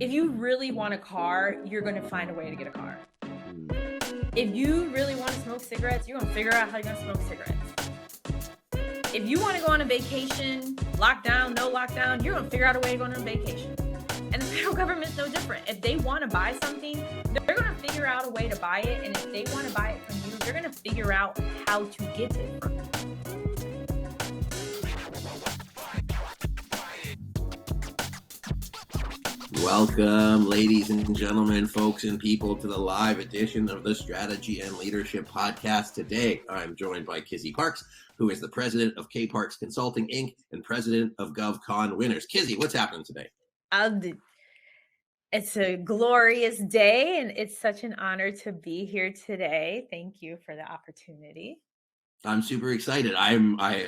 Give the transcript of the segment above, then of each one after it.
if you really want a car, you're going to find a way to get a car. Mm. If you really want to smoke cigarettes, you're going to figure out how you're going to smoke cigarettes. If you want to go on a vacation, lockdown, no lockdown, you're going to figure out a way to go on a vacation. And the federal government's no different. If they want to buy something, they're going to figure out a way to buy it. And if they want to buy it from you, they're going to figure out how to get it from you. Welcome, ladies and gentlemen, folks and people, to the live edition of the Strategy and Leadership Podcast. Today, I'm joined by Kizzy Parks, who is the president of K Parks Consulting, Inc. and president of GovConWinners. Kizzy, what's happening today? It's a glorious day, and it's such an honor to be here today. Thank you for the opportunity. I'm super excited.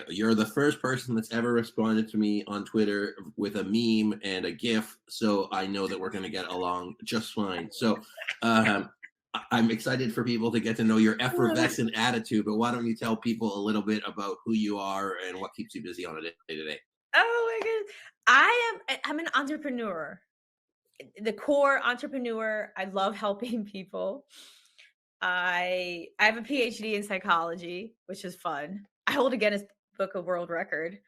You're the first person that's ever responded to me on Twitter with a meme and a GIF, so I know that we're going to get along just fine. So I'm excited for people to get to know your effervescent attitude, but why don't you tell people a little bit about who you are and what keeps you busy on a day-to-day? Oh my goodness. I'm an entrepreneur. The core entrepreneur. I love helping people. I have a PhD in psychology, which is fun. I hold a Guinness Book of World Record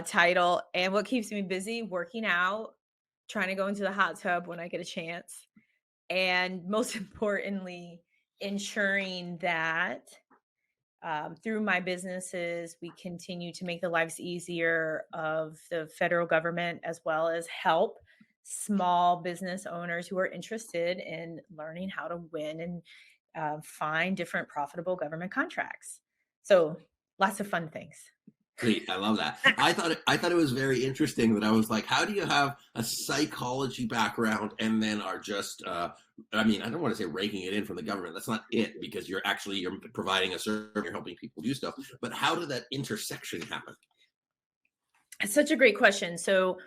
title. And what keeps me busy? Working out, trying to go into the hot tub when I get a chance. And most importantly, ensuring that through my businesses, we continue to make the lives easier of the federal government, as well as help small business owners who are interested in learning how to win and find different profitable government contracts. So lots of fun things. Sweet, I love that. I thought it was very interesting that I was like, how do you have a psychology background and then are just I don't want to say raking it in from the government. That's not it, because you're providing a service, you're helping people do stuff. But how did that intersection happen? It's such a great question. So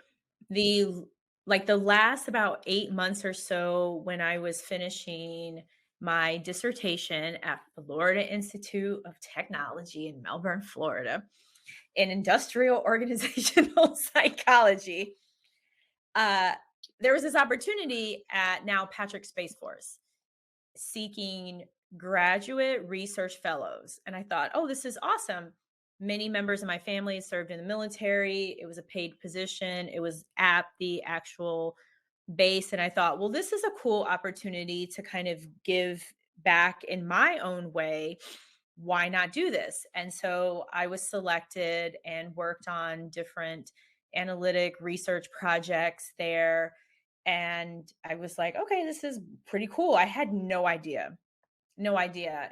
the last about 8 months or so, when I was finishing my dissertation at Florida Institute of Technology in Melbourne, Florida, in industrial organizational psychology, there was this opportunity at now Patrick Space Force seeking graduate research fellows. And I thought, oh, this is awesome. Many members of my family served in the military. It was a paid position. It was at the actual base. And I thought, well, this is a cool opportunity to kind of give back in my own way. Why not do this? And so I was selected and worked on different analytic research projects there. And I was like, okay, this is pretty cool. I had no idea.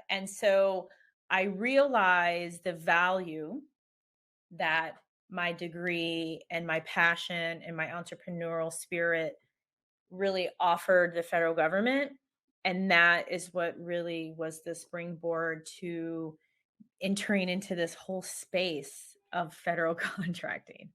And so I realized the value that my degree and my passion and my entrepreneurial spirit really offered the federal government. And that is what really was the springboard to entering into this whole space of federal contracting.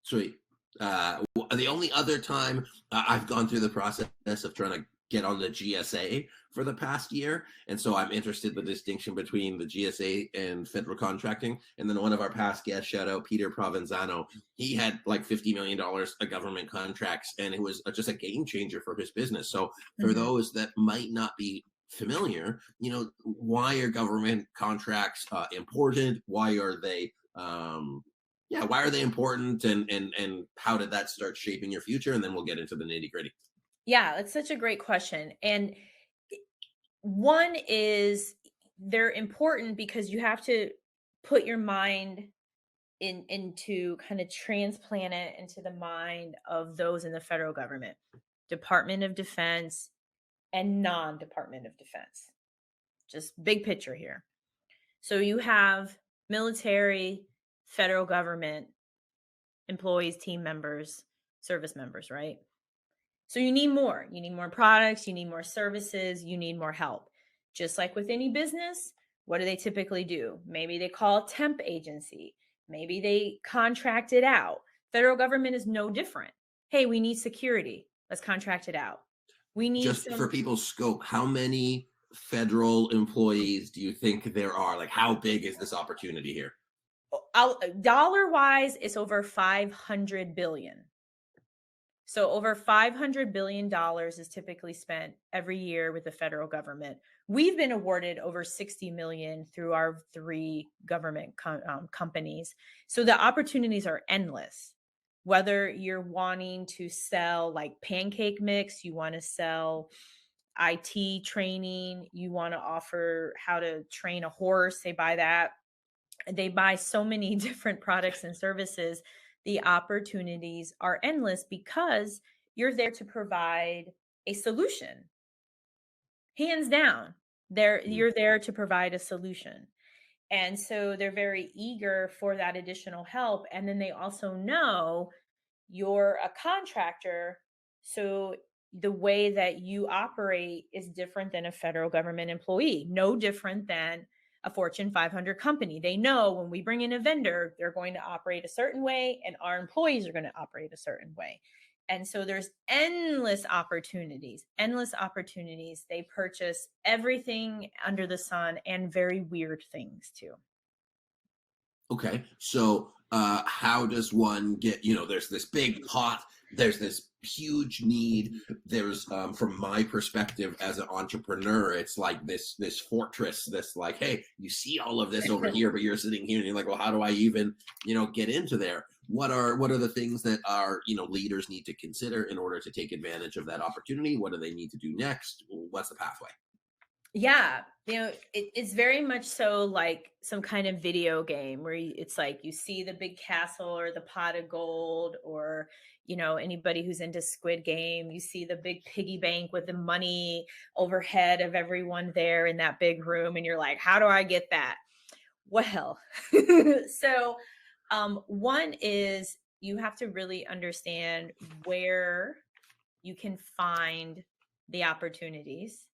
Sweet. The only other time I've gone through the process of trying to get on the GSA for the past year, and so I'm interested in the distinction between the GSA and federal contracting. And then one of our past guests, shout out Peter Provenzano, he had like $50 million of government contracts, and it was just a game changer for his business. So for those that might not be familiar, why are government contracts important? Why are they why are they important, and how did that start shaping your future? And then we'll get into the nitty-gritty. Yeah, that's such a great question. And one is, they're important because you have to put your mind into kind of transplant it into the mind of those in the federal government, Department of Defense and non-Department of Defense. Just big picture here. So you have military, federal government employees, team members, service members, right? So you need more. You need more products, you need more services, you need more help. Just like with any business, what do they typically do? Maybe they call a temp agency. Maybe they contract it out. Federal government is no different. Hey, we need security. Let's contract it out. We need just for people's scope, how many federal employees do you think there are? Like, how big is this opportunity here? Dollar wise, it's over 500 billion. So over $500 billion is typically spent every year with the federal government. We've been awarded over 60 million through our three government companies. So the opportunities are endless. Whether you're wanting to sell like pancake mix, you want to sell IT training, you want to offer how to train a horse, they buy that. They buy so many different products and services. The opportunities are endless because you're there to provide a solution. Hands down, Mm. you're there to provide a solution. And so they're very eager for that additional help. And then they also know you're a contractor. So the way that you operate is different than a federal government employee, no different than a Fortune 500 company. They know when we bring in a vendor, they're going to operate a certain way and our employees are going to operate a certain way. And so there's endless opportunities, endless opportunities. They purchase everything under the sun and very weird things too. Okay, so how does one get? There's this big pot. There's this huge need. There's, from my perspective as an entrepreneur, it's like this fortress. This like, hey, you see all of this over here, but you're sitting here and you're like, well, how do I even get into there? What are the things that our leaders need to consider in order to take advantage of that opportunity? What do they need to do next? What's the pathway? Yeah, it's very much so like some kind of video game where it's like you see the big castle or the pot of gold, or anybody who's into Squid Game, you see the big piggy bank with the money overhead of everyone there in that big room, and you're like, how do I get that? Well, so one is you have to really understand where you can find the opportunities,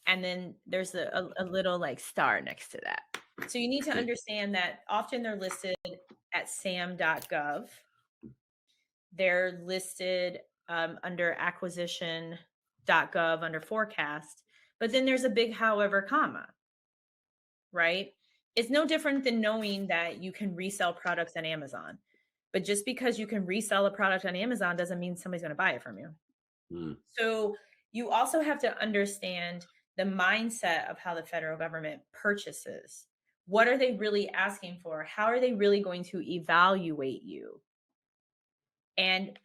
and then there's a little like star next to that. So you need to Okay. understand that often they're listed at sam.gov. They're listed under acquisition.gov under forecast. But then there's a big however comma, right? It's no different than knowing that you can resell products on Amazon. But just because you can resell a product on Amazon doesn't mean somebody's going to buy it from you. Mm. So you also have to understand the mindset of how the federal government purchases. What are they really asking for? How are they really going to evaluate you? And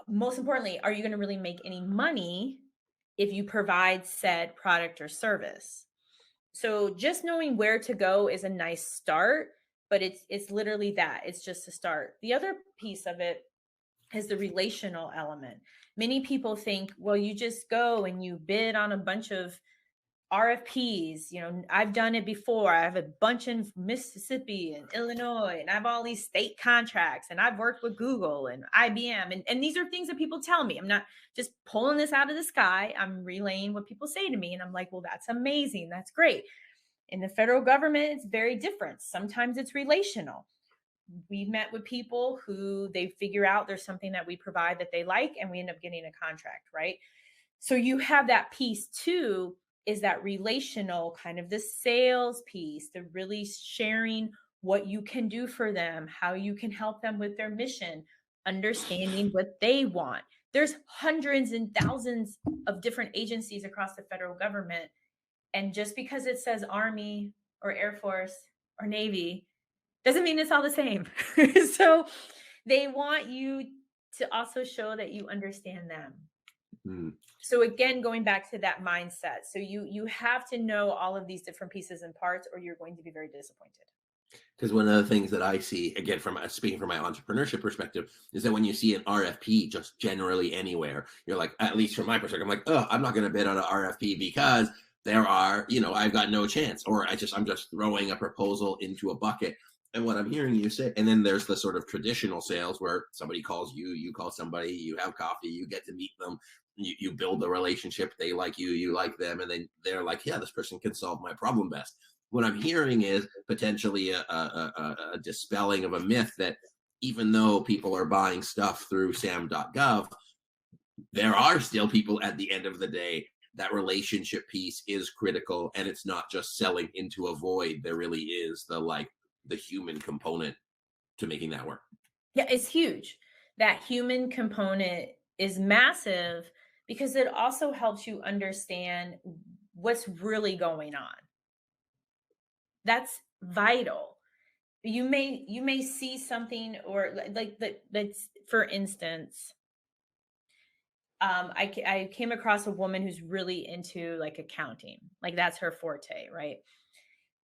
most importantly, are you going to really make any money if you provide said product or service? So just knowing where to go is a nice start, but it's literally that. It's just a start. The other piece of it is the relational element. Many people think, well, you just go and you bid on a bunch of RFPs. I've done it before. I have a bunch in Mississippi and Illinois, and I have all these state contracts, and I've worked with Google and IBM. And these are things that people tell me. I'm not just pulling this out of the sky. I'm relaying what people say to me. And I'm like, well, that's amazing. That's great. In the federal government, it's very different. Sometimes it's relational. We've met with people who they figure out there's something that we provide that they like, and we end up getting a contract, right? So you have that piece too, is that relational kind of the sales piece, the really sharing what you can do for them, how you can help them with their mission, understanding what they want. There's hundreds and thousands of different agencies across the federal government. And just because it says Army or Air Force or Navy doesn't mean it's all the same. So they want you to also show that you understand them. Mm. So again, going back to that mindset. So you have to know all of these different pieces and parts, or you're going to be very disappointed. Because one of the things that I see, again, from speaking from my entrepreneurship perspective, is that when you see an RFP just generally anywhere, you're like, at least from my perspective, I'm like, oh, I'm not going to bid on an RFP because there are, I've got no chance, or I'm just throwing a proposal into a bucket. And what I'm hearing you say, and then there's the sort of traditional sales where somebody calls you, you call somebody, you have coffee, you get to meet them, you build the relationship, they like you like them, and then they're like, yeah, this person can solve my problem best. What I'm hearing is potentially a dispelling of a myth that even though people are buying stuff through sam.gov, there are still people at the end of the day. That relationship piece is critical, and it's not just selling into a void. There really is the human component to making that work. Yeah, it's huge. that human component is massive because it also helps you understand what's really going on. That's vital. You may see something, or like that, that's for instance, I came across a woman who's really into like accounting, like that's her forte, right?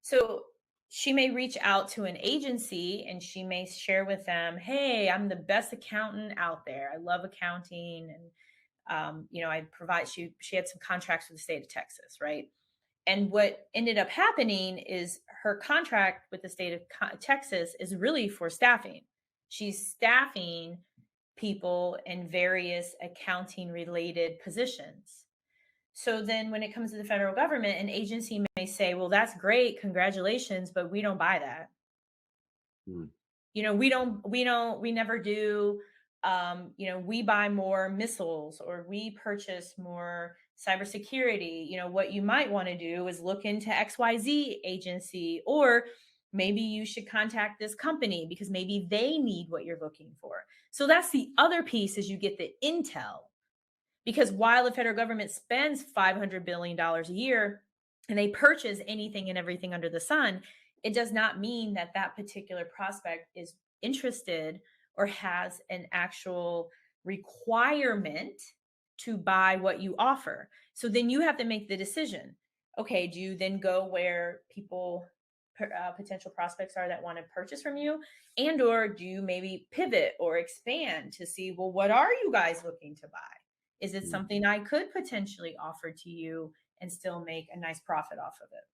So she may reach out to an agency and she may share with them, "Hey, I'm the best accountant out there. I love accounting, and I provide." She had some contracts with the state of Texas, right? And what ended up happening is her contract with the state of Texas is really for staffing. She's staffing people in various accounting related positions. So then when it comes to the federal government, an agency may say, "Well, that's great, congratulations, but we don't buy that." Mm. We never do. We buy more missiles, or we purchase more cybersecurity. What you might want to do is look into XYZ agency, or maybe you should contact this company because maybe they need what you're looking for. So that's the other piece, is you get the intel, because while the federal government spends $500 billion a year and they purchase anything and everything under the sun, it does not mean that that particular prospect is interested or has an actual requirement to buy what you offer. So then you have to make the decision. Okay, do you then go where people, potential prospects are that want to purchase from you, and or do you maybe pivot or expand to see, well, what are you guys looking to buy? Is it Mm. something I could potentially offer to you and still make a nice profit off of it?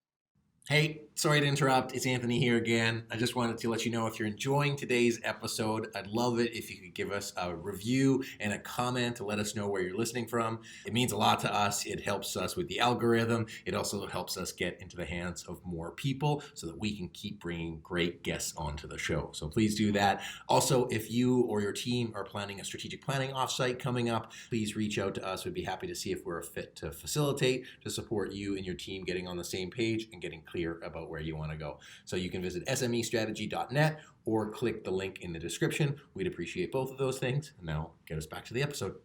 Hey, sorry to interrupt. It's Anthony here again. I just wanted to let you know, if you're enjoying today's episode, I'd love it if you could give us a review and a comment to let us know where you're listening from. It means a lot to us. It helps us with the algorithm. It also helps us get into the hands of more people so that we can keep bringing great guests onto the show. So please do that. Also, if you or your team are planning a strategic planning offsite coming up, please reach out to us. We'd be happy to see if we're a fit to facilitate, to support you and your team getting on the same page and getting clear about where you want to go. So you can visit smestrategy.net or click the link in the description. We'd appreciate both of those things. And now get us back to the episode.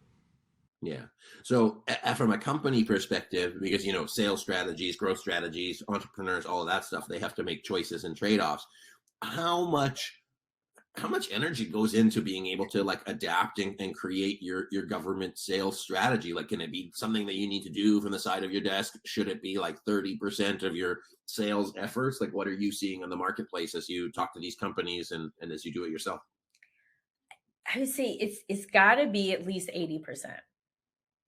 Yeah. So from a company perspective, because, sales strategies, growth strategies, entrepreneurs, all of that stuff, they have to make choices and trade-offs. How much energy goes into being able to like adapt and create your government sales strategy? Like, can it be something that you need to do from the side of your desk? Should it be like 30% of your sales efforts? Like, what are you seeing in the marketplace as you talk to these companies and as you do it yourself? I would say it's got to be at least 80%.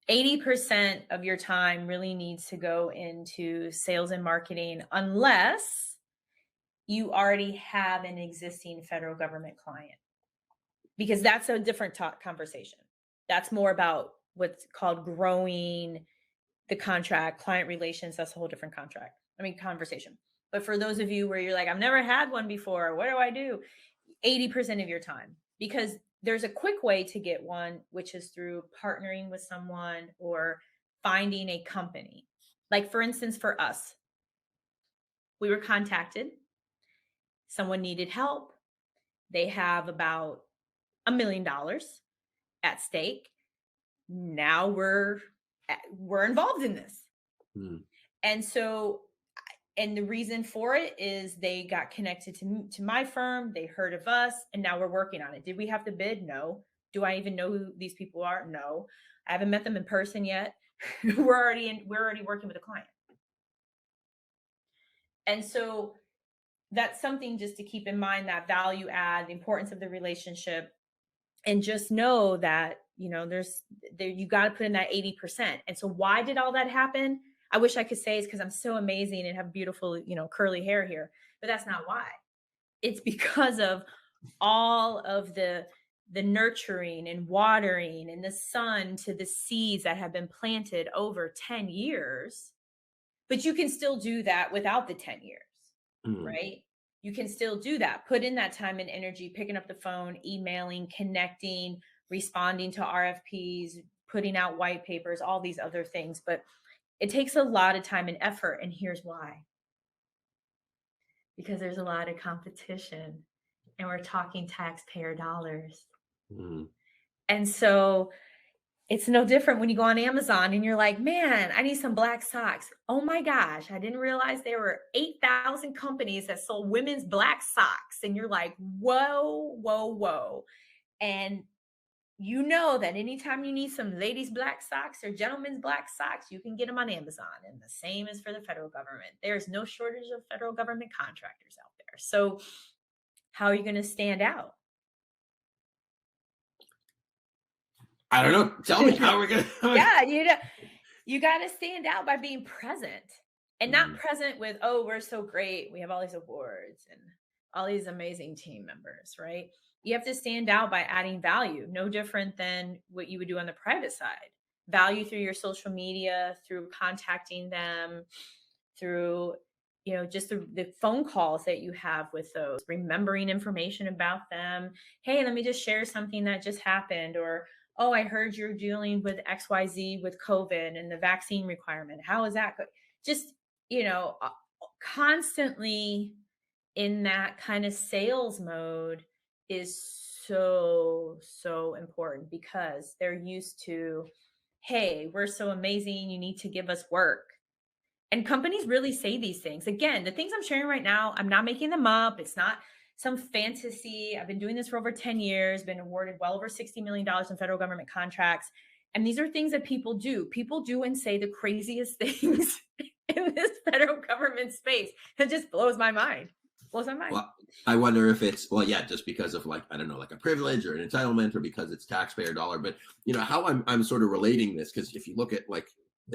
80% of your time really needs to go into sales and marketing, unless you already have an existing federal government client, because that's a different conversation. That's more about what's called growing the contract, client relations. That's a whole different conversation. But for those of you where you're like, "I've never had one before, what do I do?" 80% of your time, because there's a quick way to get one, which is through partnering with someone or finding a company. Like, for instance, for us, we were contacted, someone needed help. They have about $1 million at stake. Now we're involved in this. Hmm. And so, and the reason for it is they got connected to my firm, they heard of us, and now we're working on it. Did we have to bid? No. Do I even know who these people are? No. I haven't met them in person yet. We're already working with a client. And so that's something just to keep in mind, that value add, the importance of the relationship, and just know that, you got to put in that 80%. And so why did all that happen? I wish I could say it's because I'm so amazing and have beautiful, curly hair here, but that's not why. It's because of all of the nurturing and watering and the sun to the seeds that have been planted over 10 years. But you can still do that without the 10 years, Hmm. right? You can still do that. Put in that time and energy, picking up the phone, emailing, connecting, responding to RFPs, putting out white papers, all these other things. But it takes a lot of time and effort. And here's why: because there's a lot of competition and we're talking taxpayer dollars. Hmm. And so it's no different when you go on Amazon and you're like, man, I need some black socks. Oh my gosh, I didn't realize there were 8,000 companies that sold women's black socks. And you're like, whoa, whoa, whoa. And you know that anytime you need some ladies' black socks or gentlemen's black socks, you can get them on Amazon. And the same is for the federal government. There's no shortage of federal government contractors out there. So how are you going to stand out? I don't know. Tell me how we're gonna. Yeah, you got to stand out by being present, and not present with, oh, we're so great, we have all these awards and all these amazing team members, right? You have to stand out by adding value, no different than what you would do on the private side. Value through your social media, through contacting them, through just the phone calls that you have with those, remembering information about them. Hey, let me just share something that just happened. Or, oh, I heard you're dealing with XYZ with COVID and the vaccine requirement. How is that just constantly in that kind of sales mode is so important, because they're used to, hey, we're so amazing, you need to give us work. And companies really say these things. Again, the things I'm sharing right now, I'm not making them up. It's not some fantasy. I've been doing this for over 10 years, been awarded well over $60 million in federal government contracts. And these are things that people do. People do and say the craziest things in this federal government space. It just blows my mind. Well, I wonder if it's, just because of I don't know, like a privilege or an entitlement, or because it's taxpayer dollar. But how I'm sort of relating this, because if you look at I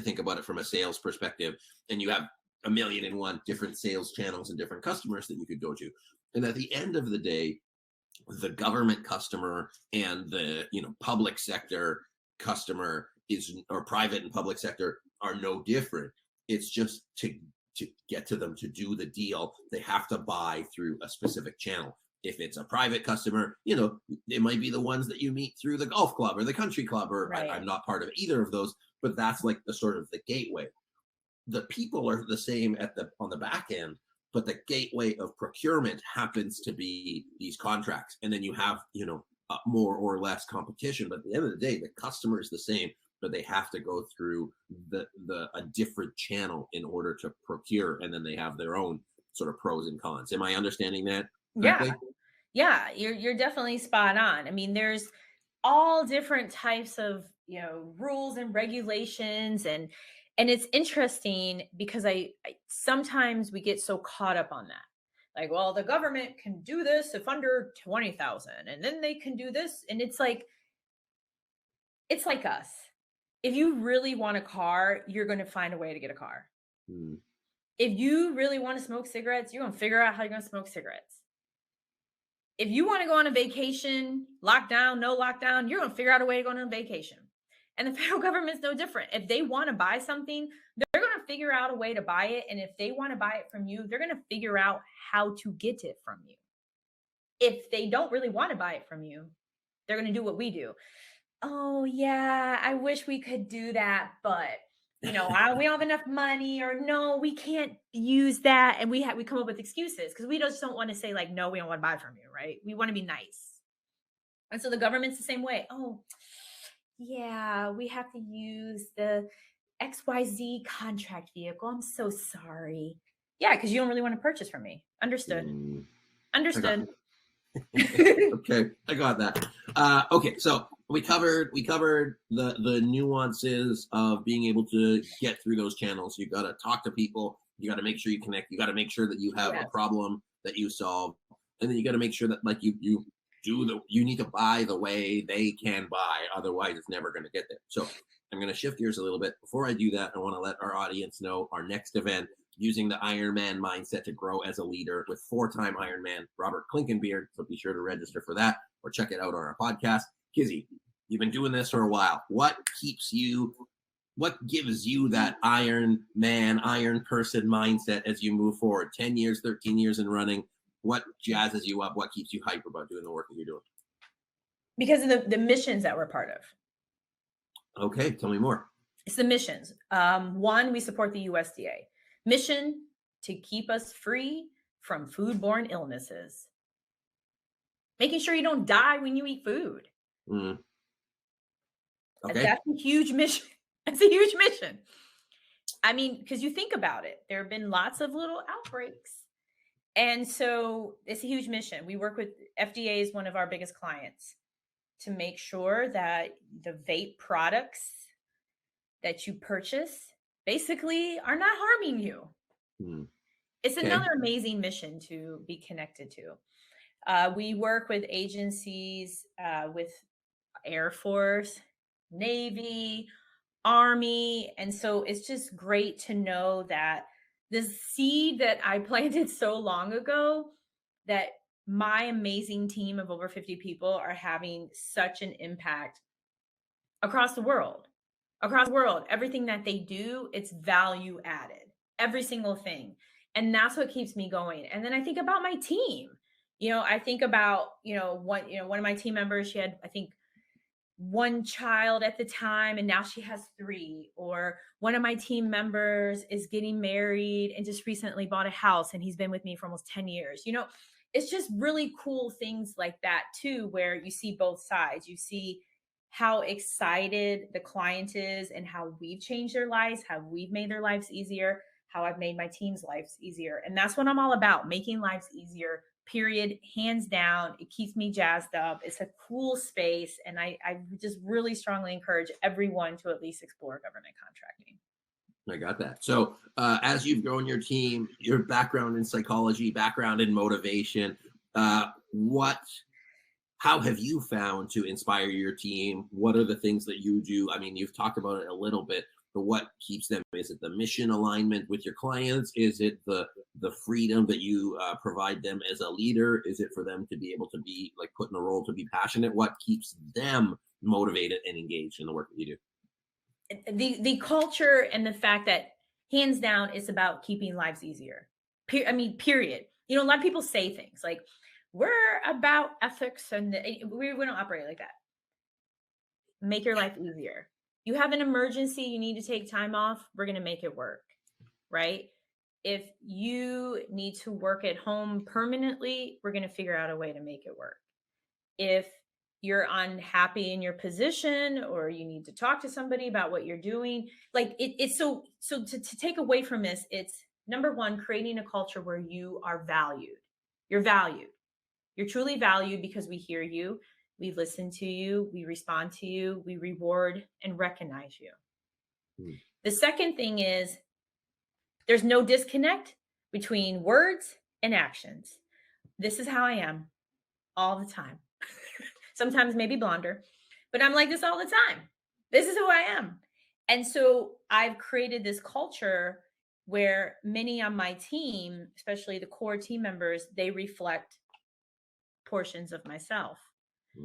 think about it from a sales perspective, and you have 1,000,001 different sales channels and different customers that you could go to. And at the end of the day, the government customer and the public sector customer or private and public sector are no different. It's just to get to them to do the deal, they have to buy through a specific channel. If it's a private customer, it might be the ones that you meet through the golf club or the country club, or right. I'm not part of either of those, but that's like the sort of the gateway. The people are the same on the back end, but the gateway of procurement happens to be these contracts. And then you have, more or less competition, but at the end of the day, the customer is the same, but they have to go through a different channel in order to procure. And then they have their own sort of pros and cons. Am I understanding that correctly? Yeah, you're definitely spot on. I mean, there's all different types of, rules and regulations, and it's interesting because I sometimes we get so caught up on that. Like, well, the government can do this if under 20,000, and then they can do this. And it's like us. If you really want a car, you're going to find a way to get a car. If you really want to smoke cigarettes, you're going to figure out how you're going to smoke cigarettes. If you want to go on a vacation, lockdown, no lockdown, you're going to figure out a way to go on a vacation. And the federal government's no different. If they want to buy something, they're going to figure out a way to buy it. And if they want to buy it from you, they're going to figure out how to get it from you. If they don't really want to buy it from you, they're going to do what we do. Oh, yeah, I wish we could do that, but we don't have enough money, or no, we can't use that. And we come up with excuses because we just don't want to say no, we don't want to buy from you, right? We want to be nice. And so the government's the same way. Oh, yeah, we have to use the XYZ contract vehicle. I'm so sorry. Yeah, because you don't really want to purchase from me. Understood. Understood. Okay, I got that. Okay, so we covered the nuances of being able to get through those channels. You got to talk to people. You got to make sure you connect. You got to make sure that you have a problem that you solve, and then you got to make sure that you need to buy the way they can buy. Otherwise, it's never going to get there. So I'm going to shift gears a little bit. Before I do that, I want to let our audience know our next event, using the Ironman mindset to grow as a leader, with 4-time Ironman Robert Klinkenbeard. So be sure to register for that or check it out on our podcast. Kizzy, you've been doing this for a while. What gives you that Iron Man, Iron person mindset as you move forward? 10 years, 13 years in running. What jazzes you up? What keeps you hype about doing the work that you're doing? Because of the missions that we're part of. Okay, tell me more. It's the missions. One, we support the USDA. Mission to keep us free from foodborne illnesses. Making sure you don't die when you eat food. Okay. That's a huge mission. That's a huge mission. I mean, because you think about it, there have been lots of little outbreaks. And so it's a huge mission. We work with FDA is one of our biggest clients to make sure that the vape products that you purchase basically are not harming you. Hmm. It's Okay. another amazing mission to be connected to. We work with agencies, with Air Force, Navy, Army. And so it's just great to know that the seed that I planted so long ago, that my amazing team of over 50 people are having such an impact across the world. Across the world, everything that they do, it's value added, every single thing. And that's what keeps me going. And then I think about my team. I think about, one of my team members, she had, I think, one child at the time and now she has three. Or one of my team members is getting married and just recently bought a house and he's been with me for almost 10 years. It's just really cool things like that too, where you see both sides. You see how excited the client is and how we've changed their lives, how we've made their lives easier, how I've made my team's lives easier. And that's what I'm all about, making lives easier, period, hands down. It keeps me jazzed up. It's a cool space. And I just really strongly encourage everyone to at least explore government contracting. I got that. So as you've grown your team, your background in psychology, background in motivation, how have you found to inspire your team? What are the things that you do? I mean, you've talked about it a little bit, but what keeps them? Is it the mission alignment with your clients? Is it the freedom that you provide them as a leader? Is it for them to be able to be like put in a role to be passionate? What keeps them motivated and engaged in the work that you do? The culture and the fact that hands down it's about keeping lives easier. Period. A lot of people say things like we're about ethics and we don't operate like that. Make your life easier. You have an emergency, you need to take time off, we're going to make it work, right? If you need to work at home permanently, we're going to figure out a way to make it work. If you're unhappy in your position or you need to talk to somebody about what you're doing, like it's so to take away from this, it's number one, creating a culture where you are valued. You're valued. You're truly valued because we hear you, we listen to you, we respond to you, we reward and recognize you. The second thing is there's no disconnect between words and actions. This is how I am all the time. Sometimes maybe blonder, but I'm like this all the time. This is who I am. And so I've created this culture where many on my team, especially the core team members, they reflect portions of myself.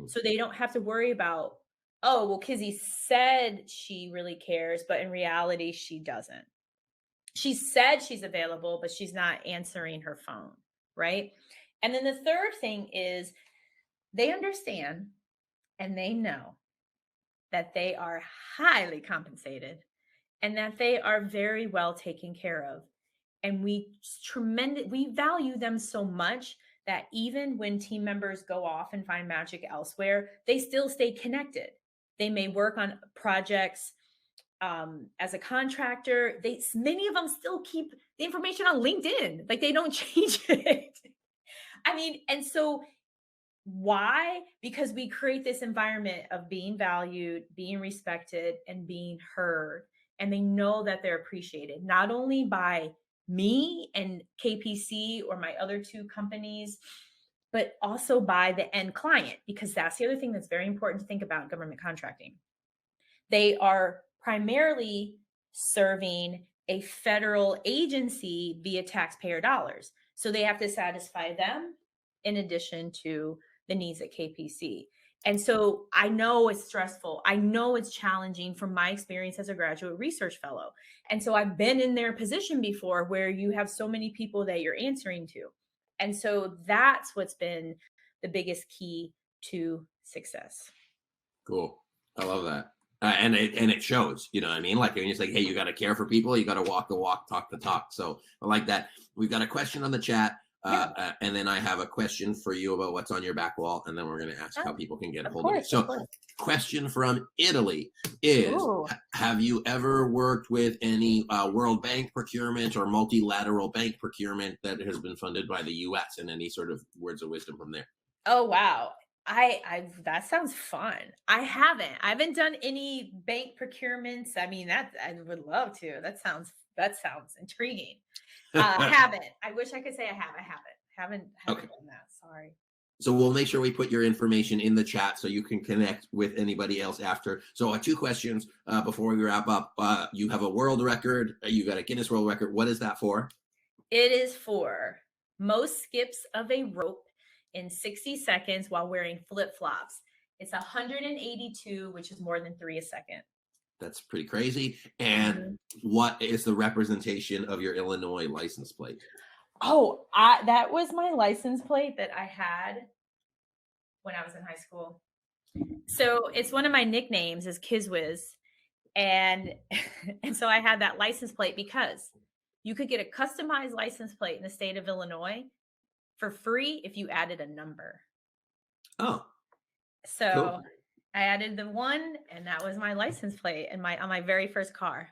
So they don't have to worry about, oh, well, Kizzy said she really cares, but in reality, she doesn't. She said she's available, but she's not answering her phone, right? And then the third thing is they understand and they know that they are highly compensated and that they are very well taken care of. And we value them so much that even when team members go off and find magic elsewhere, they still stay connected. They may work on projects as a contractor. Many of them still keep the information on LinkedIn. Like they don't change it. And so why? Because we create this environment of being valued, being respected, and being heard. And they know that they're appreciated, not only by me and KPC or my other two companies, but also by the end client, because that's the other thing that's very important to think about in government contracting. They are primarily serving a federal agency via taxpayer dollars. So they have to satisfy them in addition to the needs at KPC. And so I know it's stressful. I know it's challenging from my experience as a graduate research fellow. And so I've been in their position before where you have so many people that you're answering to. And so that's what's been the biggest key to success. Cool. I love that. And it shows, you know what I mean? Like when you say, hey, you got to care for people, you got to walk the walk, talk the talk. So I like that. We've got a question on the chat. And then I have a question for you about what's on your back wall, and then we're going to ask how people can get a Of hold of you. course, So, of course. question from Italy is: Ooh. have you ever worked with any World Bank procurement or multilateral bank procurement that has been funded by the U.S. and any sort of words of wisdom from there? Oh, wow. I that sounds fun. I haven't done any bank procurements. I mean, that I would love to. That sounds intriguing. Haven't. I wish I could say I have. I haven't Okay. done that. Sorry. So we'll make sure we put your information in the chat so you can connect with anybody else after. So 2 questions before we wrap up. You have a world record. You got a Guinness World Record. What is that for? It is for most skips of a rope in 60 seconds while wearing flip-flops. It's 182, which is more than 3 a second. That's pretty crazy. And what is the representation of your Illinois license plate? Oh, that was my license plate that I had when I was in high school. So it's one of my nicknames is Kizwiz. And so I had that license plate because you could get a customized license plate in the state of Illinois for free if you added a number. Oh, So cool. I added the 1, and that was my license plate on my very first car.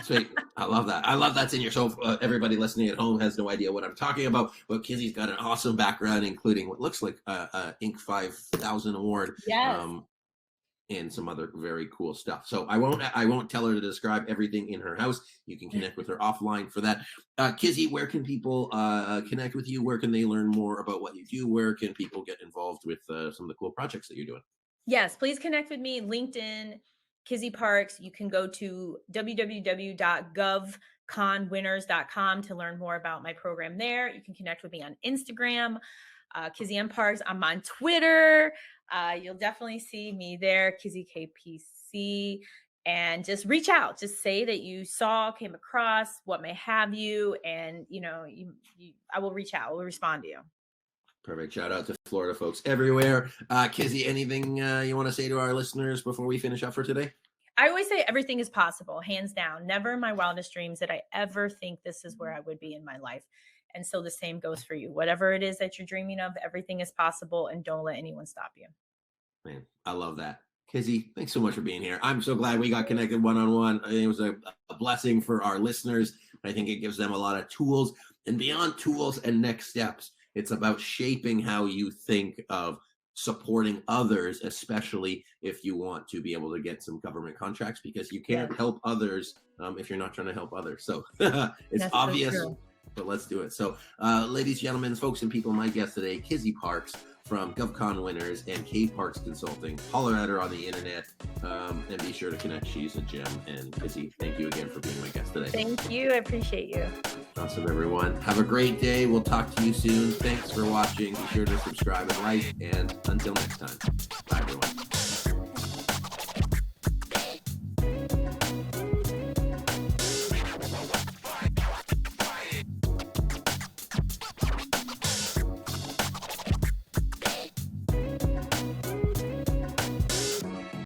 Sweet. I love that. I love that's in your. So everybody listening at home has no idea what I'm talking about, but Kizzy's got an awesome background, including what looks like a Inc. 5000 award. Yes. And some other very cool stuff. So I won't tell her to describe everything in her house. You can connect with her offline for that. Kizzy, where can people connect with you? Where can they learn more about what you do? Where can people get involved with some of the cool projects that you're doing? Yes, please connect with me. LinkedIn, Kizzy Parks. You can go to www.GovConWinners.com to learn more about my program there. You can connect with me on Instagram, Kizzy M. Parks. I'm on Twitter. You'll definitely see me there, Kizzy KPC. And just reach out. Just say that you came across, what may have you, and I will reach out. I will respond to you. Perfect. Shout out to Florida folks everywhere. Kizzy, anything you want to say to our listeners before we finish up for today? I always say everything is possible, hands down. Never in my wildest dreams did I ever think this is where I would be in my life. And so the same goes for you. Whatever it is that you're dreaming of, everything is possible, and don't let anyone stop you. Man, I love that. Kizzy, thanks so much for being here. I'm so glad we got connected one-on-one. I think it was a blessing for our listeners. I think it gives them a lot of tools. And beyond tools and next steps, it's about shaping how you think of supporting others, especially if you want to be able to get some government contracts, because you can't help others if you're not trying to help others. So it's That's obvious, so but let's do it. So ladies, gentlemen, folks, and people, my guest today, Kizzy Parks from GovConWinners and K Parks Consulting. Holler at her on the internet and be sure to connect. She's a gem. And Kizzy, thank you again for being my guest today. Thank you. I appreciate you. Awesome, everyone. Have a great day. We'll talk to you soon. Thanks for watching. Be sure to subscribe and like. And until next time, bye, everyone.